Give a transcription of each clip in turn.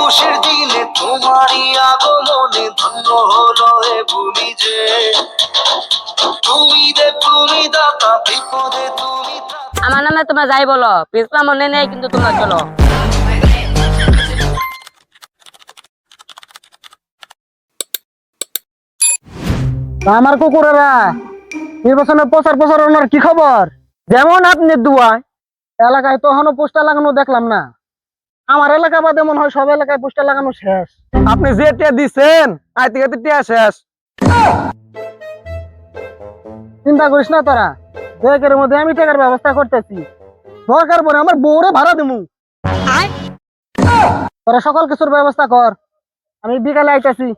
খুশির দিনে তোমারই আগমনে ধন্য হলো এ ভূমি যে। তুমি দে তুমি দাতা, বিপদে তুমি ত্রাতা। আমার নামে তোমরা যাই বলো, পিছলা মনে নেই কিন্তু তোমরা চলো। আমার কুকুরেরা নির্বাচনের প্রচারণার কি খবর? যেমন আপনি দুয়ায় এলাকায় তো এখনো পোস্টার লাগানো দেখলাম না। আমার এলাকা বাদে মনে হয় সব এলাকায় পোস্টার লাগানো শেষ। আপনি যে টিয়া দিচ্ছেন আই থেকে তো টিয়া শেষ। চিন্তা করিস না তোরা, ব্যাগের মধ্যে আমি টাকার ব্যবস্থা করতেছি। দরকার পড়ে আমার বউরে ভাড়া দেবো। তোরা সকল কিছুর ব্যবস্থা কর, আমি বিকালে আইতাছি।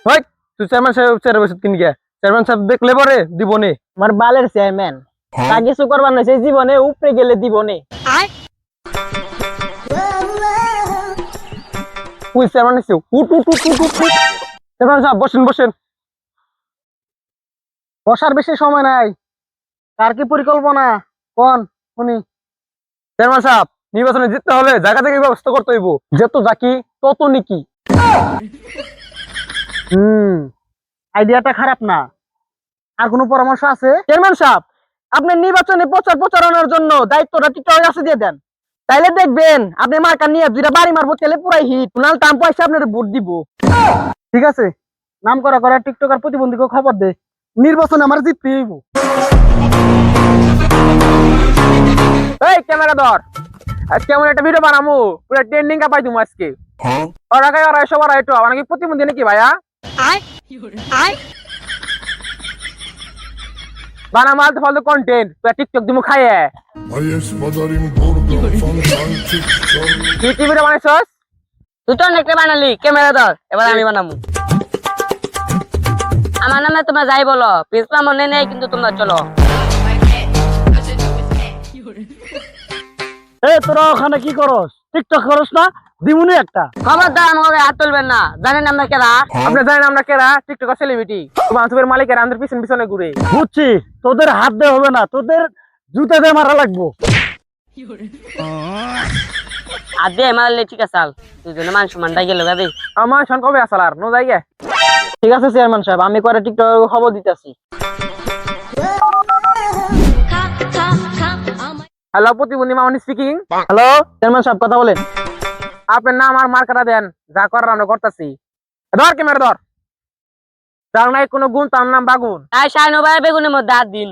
ভাই তুই চেয়ারম্যান সাহেব চেয়ারে বসে কিনি গে? চেয়ারম্যান সাহেব দেখলে পরে দিবনে। আমার বালের চেয়ারম্যান তা কিছু করবার না, সেই জীবনে উপরে গেলে দিবনে। তুই চেয়ারম্যান এসে উঠ উঠ উঠ উঠ উঠ। চেয়ারম্যান সাহেব বসেন বসেন। বসার বেশি সময় নাই, কার কি পরিকল্পনা কোন শুনি। চেয়ারম্যান সাহেব নির্বাচনে জিততে হলে জায়গা থেকে ব্যবস্থা করতে হইব, যত জাকি তত নিকি। আইডিয়াটা খারাপ না, আর কোনো পরামর্শ আছে? চেয়ারম্যান সাহেব আপনার নির্বাচনে প্রচারণার জন্য দায়িত্বটা টিকটকের কাছে দিয়ে দেন, তাইলে দেখবেন আপনি মার্কা নিয়ে দুইটা বাড়ি মারবো, তেলে পুরাই হিট। নাল টাম পয়সা আপনার ভোট দিব। ঠিক আছে, নাম করা করা টিকটকার প্রতিবন্ধীকে খবর দে, নির্বাচনে আমার জিততে হইব। এই ক্যামেরা ধর, কেমন একটা ভিডিও বানামু, পুরো ট্রেন্ডিং কাপাই দিমু আজকে। ওরা গায় ওরা সবার একটু আমাকে প্রতিবন্ধী নাকি ভাইয়া? বানামু আলতু ফালতু কন্টেন্ট, পুরো টিকটক দিমু খাইয়ে। কি টিভিতে বানাইছস? তুই তো অনেকটা বানালি, ক্যামেরা ধর, এবার আমি বানাবো। আমার নামে তোমরা যাই বলো, পিছলা মনে নেই কিন্তু তোমরা চলো। তোরা ওখানে কি করস? টিকটক করস না? দিমুনি একটা। খবরদার আমাকে হাত তুলবেন না, জানেন আমরা কেরা? আপনি জানেন আমরা কেরা? টিকটকার সেলিব্রিটি, বান্ধবের মালিকের আমাদের পিছন পিছনে ঘুরে। বুঝছি, তোদের হাত দে হবে না, তোদের জুতা দিয়ে মারা লাগবো। আর দে মারলে ঠিক আছে, চাল দুজনে মান সম্মানটাই গেল গাদি। আমার সন কবে আসাল আর নো যাই গে। ঠিক আছে চেয়ারম্যান সাহেব, আমি করে টিকটক খবর দিতেছি। হ্যালো প্রতিবন্ধী মামনি স্পিকিং। হ্যালো চেয়ারম্যান সাহেব, কথা বলেন। আপনার নাম আর মার্কাটা দেন, যা করার আমরা করতেছি। ধর ক্যামেরা ধর। যার নাই কোনো গুণ তার নাম বাগুন। তাই শাইনো ভাই বেগুনের মধ্যে হাত দিন।